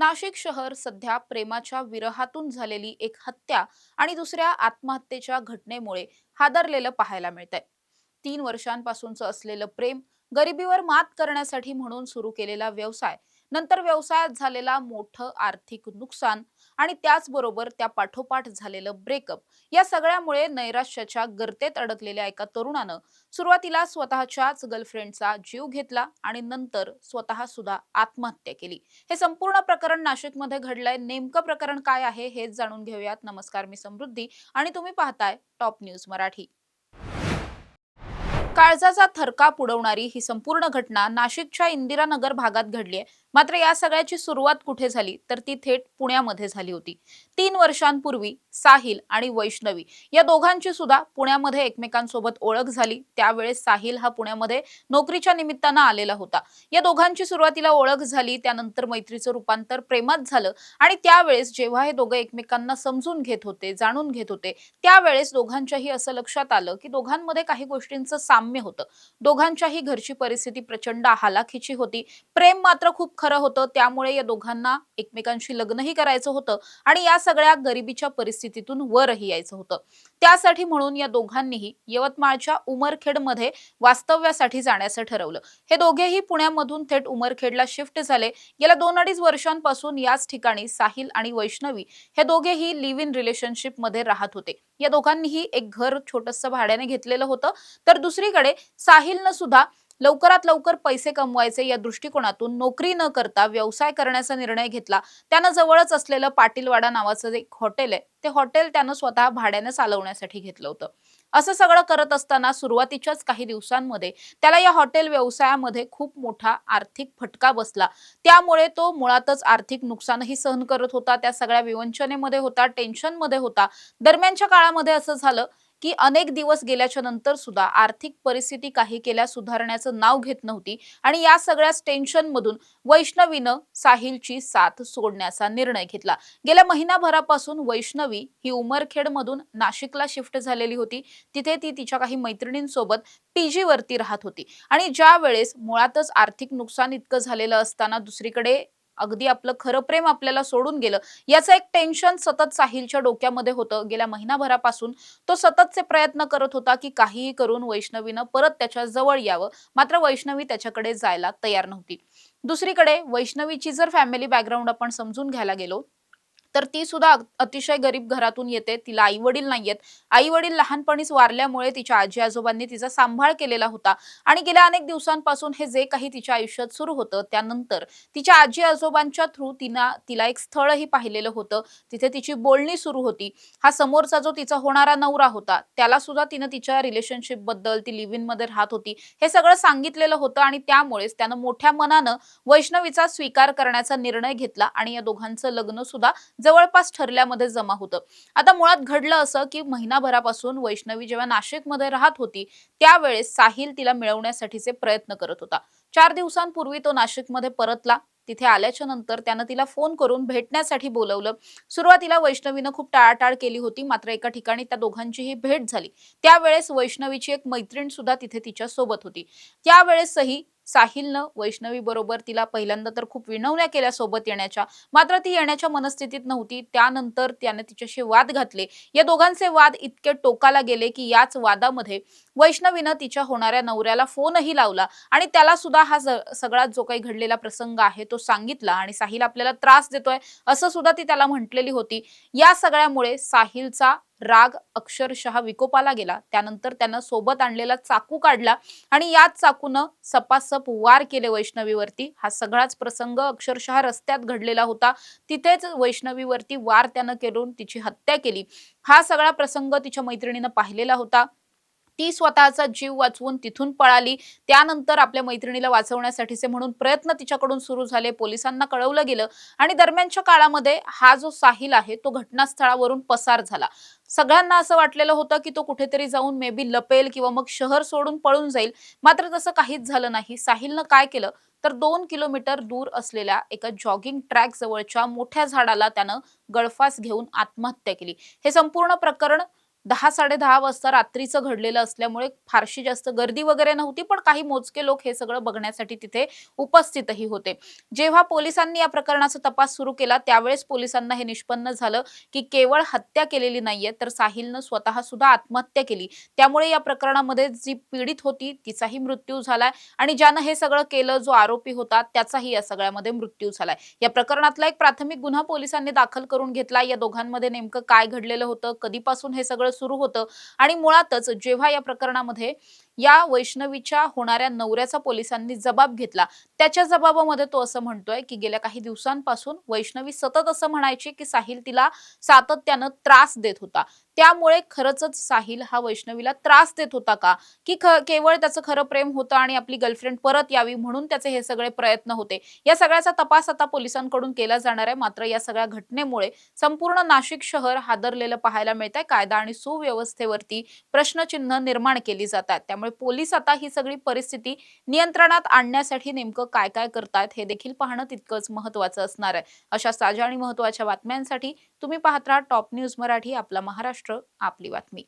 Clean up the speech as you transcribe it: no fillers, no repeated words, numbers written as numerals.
नाशिक शहर सध्या प्रेमाच्या विरहातून झालेली एक हत्या आणि दुसऱ्या आत्महत्येच्या घटनेमुळे हादरलेलं पाहायला मिळतंय. 3 वर्षांपासूनचं असलेलं प्रेम, गरिबीवर मात करण्यासाठी म्हणून सुरू केलेला व्यवसाय, नंतर व्यवसायात झालेला मोठं आर्थिक नुकसान आणि त्याचबरोबर त्या पाठोपाठ झालेलं ब्रेकअप, या सगळ्यामुळे नैराश्याच्या गर्तेत अडकलेल्या एका तरुणानं सुरुवातीला स्वतःच्याच गर्लफ्रेंडचा जीव घेतला आणि नंतर स्वतः सुद्धा आत्महत्या केली. हे संपूर्ण प्रकरण नाशिकमध्ये घडलंय. नेमकं प्रकरण काय आहे हेच जाणून घेऊयात. नमस्कार, मी समृद्धी आणि तुम्ही पाहताय टॉप न्यूज मराठी. काळजाचा थरकाप उडवणारी ही संपूर्ण घटना नाशिकच्या इंदिरानगर भागात घडली आहे. मात्र या सगळ्याची सुरुवात कुठे झाली तर ती थेट पुण्यामध्ये झाली होती. 3 वर्षांपूर्वी साहिल आणि वैष्णवी या दोघांची सुद्धा पुण्यामध्ये एकमेकांसोबत ओळख झाली. त्यावेळेस साहिल हा पुण्यामध्ये नोकरीच्या निमित्तानं आलेला होता. या दोघांची सुरुवातीला ओळख झाली, त्यानंतर मैत्रीचं रूपांतर प्रेमात झालं आणि त्यावेळेस जेव्हा हे दोघं एकमेकांना समजून घेत होते, जाणून घेत होते, त्यावेळेस दोघांच्याही असं लक्षात आलं की दोघांमध्ये काही गोष्टींचं साम्य होतं. दोघांच्याही घरची परिस्थिती प्रचंड हालाखीची होती. प्रेम मात्र खूप खरं होतं. त्यामुळे या दोघांना एकमेकांशी लग्नही करायचं होतं आणि या सगळ्या गरिबीच्या परिस्थितीतून वरही यायचं होतं. त्यासाठी म्हणून या दोघांनीही यवतमाळच्या उमरखेडमध्ये वास्तव्यासाठी जाण्याचं ठरवलं. हे दोघेही पुण्यामधून थेट उमरखेडला शिफ्ट झाले. गेल्या 2-2.5 वर्षांपासून याच ठिकाणी साहिल आणि वैष्णवी हे दोघेही लिव्ह इन रिलेशनशिप मध्ये राहत होते. या दोघांनीही एक घर छोटंसं भाड्याने घेतलेलं होतं. तर दुसरीकडे साहिलनं सुद्धा लवकरात लवकर पैसे कमवायचे या दृष्टिकोनातून नोकरी न करता व्यवसाय करण्याचा निर्णय घेतला. त्यानं जवळच असलेलं पाटीलवाडा नावाचं एक हॉटेल आहे, ते हॉटेल त्यानं स्वतः भाड्याने चालवण्यासाठी घेतलं होतं. असं सगळं करत असताना सुरुवातीच्याच काही दिवसांमध्ये त्याला या हॉटेल व्यवसायामध्ये खूप मोठा आर्थिक फटका बसला. त्यामुळे तो मुळातच आर्थिक नुकसानही सहन करत होता. त्या सगळ्या विवंचनेमध्ये होता, टेन्शनमध्ये होता. दरम्यानच्या काळामध्ये असं झालं की अनेक दिवस गेल्याच्या नंतर सुद्धा आर्थिक परिस्थिती काही केल्या सुधारण्याचं नाव घेत नव्हती आणि या सगळ्या टेन्शन मधून वैष्णवीनं साहिलची साथ सोडण्याचा निर्णय घेतला. गेल्या महिनाभरापासून वैष्णवी ही उमरखेड मधून नाशिकला शिफ्ट झालेली होती. तिथे ती तिच्या काही मैत्रिणींसोबत पीजी वरती राहत होती आणि ज्या वेळेस मुळातच आर्थिक नुकसान इतकं झालेलं असताना दुसरीकडे अगदी आपलं खरं प्रेम आपल्याला सोडून गेलं, याचं एक टेन्शन सतत साहिलच्या डोक्यामध्ये होतं. गेल्या महिनाभरापासून तो सततचे प्रयत्न करत होता की काहीही करून वैष्णवीनं परत त्याच्या जवळ यावं. मात्र वैष्णवी त्याच्याकडे जायला तयार नव्हती. दुसरीकडे वैष्णवीची जर फॅमिली बॅकग्राऊंड आपण समजून घ्यायला गेलो तर ती सुद्धा अतिशय गरीब घरातून येते. तिला आई वडील नाहीयेत. आई वडील लहानपणीच वारल्यामुळे तिच्या आजी आजोबांनी तिचा सांभाळ केलेला होता आणि गेल्या अनेक दिवसांपासून हे जे काही तिच्या आयुष्यात सुरू होतं, त्यानंतर तिच्या आजी आजोबांच्या थ्रू तिला एक स्थळही पाहिलेलं होतं. तिथे तिची बोलणी सुरू होती. हा समोरचा जो तिचा होणारा नवरा होता, त्याला सुद्धा तिनं तिच्या रिलेशनशिप बद्दल, ती लिव्ह इन मध्ये राहत होती, हे सगळं सांगितलेलं होतं आणि त्यामुळेच त्यानं मोठ्या मनानं वैष्णवीचा स्वीकार करण्याचा निर्णय घेतला आणि या दोघांचं लग्न सुद्धा जवळपास ठरल्यामध्ये जमा होतं. आता मुळात घडलं असं की महिनाभरापासून वैष्णवी जेव्हा नाशिकमध्ये राहत होती, त्यावेळेस साहिल तिला मिळवण्यासाठीचे प्रयत्न करत होता. 4 दिवसांपूर्वी तो नाशिकमध्ये परतला. तिथे आल्याच्या नंतर त्यानं तिला फोन करून भेटण्यासाठी बोलवलं. सुरुवातीला वैष्णवीनं खूप टाळाटाळ केली होती, मात्र एका ठिकाणी त्या दोघांचीही भेट झाली. त्यावेळेस वैष्णवीची एक मैत्रीण सुद्धा तिथे तिच्या सोबत होती. त्यावेळेसही साहिलनं वैष्णवी बरोबर तिला पहिल्यांदा तर खूप विनवण्या केल्या सोबत येण्याच्या, मात्र ती येण्याच्या मनस्थितीत नव्हती. त्यानंतर त्याने तिच्याशी वाद घातले. या दोघांचे वाद इतके टोकाला गेले की याच वादामध्ये वैष्णवीनं तिच्या होणाऱ्या नवऱ्याला फोनही लावला आणि त्याला सुद्धा हा सगळा जो काही घडलेला प्रसंग आहे तो सांगितला आणि साहिल आपल्याला त्रास देतोय असं सुद्धा ती त्याला म्हटलेली होती. या सगळ्यामुळे साहिलचा राग अक्षरशः विकोपाला गेला. त्यानंतर त्यानं सोबत आणलेला चाकू काढला आणि याच चाकूनं सपासप वार केले वैष्णवीवरती. हा सगळाच प्रसंग अक्षरशः रस्त्यात घडलेला होता. तिथेच वैष्णवीवरती वार त्यानं करून तिची हत्या केली. हा सगळा प्रसंग तिच्या मैत्रिणीनं पाहिलेला होता. ती स्वतःचा जीव वाचवून तिथून पळाली. त्यानंतर आपल्या मैत्रिणीला वाचवण्यासाठीचे म्हणून प्रयत्न तिच्याकडून सुरू झाले. पोलिसांना कळवलं गेलं आणि दरम्यानच्या काळामध्ये हा जो साहिल आहे तो घटनास्थळावरून पसार झाला. सगळ्यांना असं वाटलेलं होतं की तो कुठेतरी जाऊन मे बी लपेल किंवा मग शहर सोडून पळून जाईल. मात्र तसं काहीच झालं नाही. साहिलनं काय केलं तर 2 किलोमीटर दूर असलेल्या एका जॉगिंग ट्रॅक जवळच्या मोठ्या झाडाला त्यानं गळफास घेऊन आत्महत्या केली. हे संपूर्ण प्रकरण 10-10:30 वाजता रात्रीचं घडलेलं असल्यामुळे फारशी जास्त गर्दी वगैरे नव्हती, पण काही मोजके लोक हे सगळं बघण्यासाठी तिथे उपस्थितही होते. जेव्हा पोलिसांनी या प्रकरणाचा तपास सुरू केला, त्यावेळेस पोलिसांना हे निष्पन्न झालं, की केवळ हत्या केलेली नाहीये, तर साहिलनं स्वतः सुद्धा आत्महत्या केली. त्यामुळे या प्रकरणामध्ये जी पीडित होती तिचाही मृत्यू झालाय आणि ज्यानं हे सगळं केलं, जो आरोपी होता, त्याचाही या सगळ्यामध्ये मृत्यू झालाय. या प्रकरणातला एक प्राथमिक गुन्हा पोलिसांनी दाखल करून घेतला. या दोघांमध्ये नेमकं काय घडलेलं होतं, कधीपासून हे सगळं सुरू होतं आणि मुळातच जेव्हा या प्रकरणामध्ये या वैष्णवीच्या होणाऱ्या नवऱ्याचा पोलिसांनी जबाब घेतला, त्याच्या जबाबामध्ये तो असं म्हणतोय, की गेल्या काही दिवसांपासून वैष्णवी सतत असं म्हणायची, की साहिल तिला सातत्यानं त्रास देत होता. त्यामुळे खरंच साहिल हा वैष्णवीला त्रास देत होता का? की केवळ त्याचं खरं प्रेम होतं आणि आपली गर्लफ्रेंड परत यावी म्हणून त्याचे हे सगळे प्रयत्न होते. या सगळ्याचा तपास आता पोलिसांकडून केला जाणार आहे. मात्र या सगळ्या घटनेमुळे संपूर्ण नाशिक शहर हादरलेलं पाहायला मिळतंय. कायदा आणि सुव्यवस्थेवरती प्रश्नचिन्ह निर्माण केली जातात. त्यामुळे पोलीस आता ही सगळी परिस्थिती नियंत्रणात आणण्यासाठी नेमकं काय-काय करतायत हे देखील पाहणं तितकंच महत्त्वाचं असणार आहे. अशा ताज्या आणि महत्त्वाच्या बातम्यांसाठी तुम्ही पाहत राहा टॉप न्यूज मराठी. आपला महाराष्ट्र, आपली बातमी.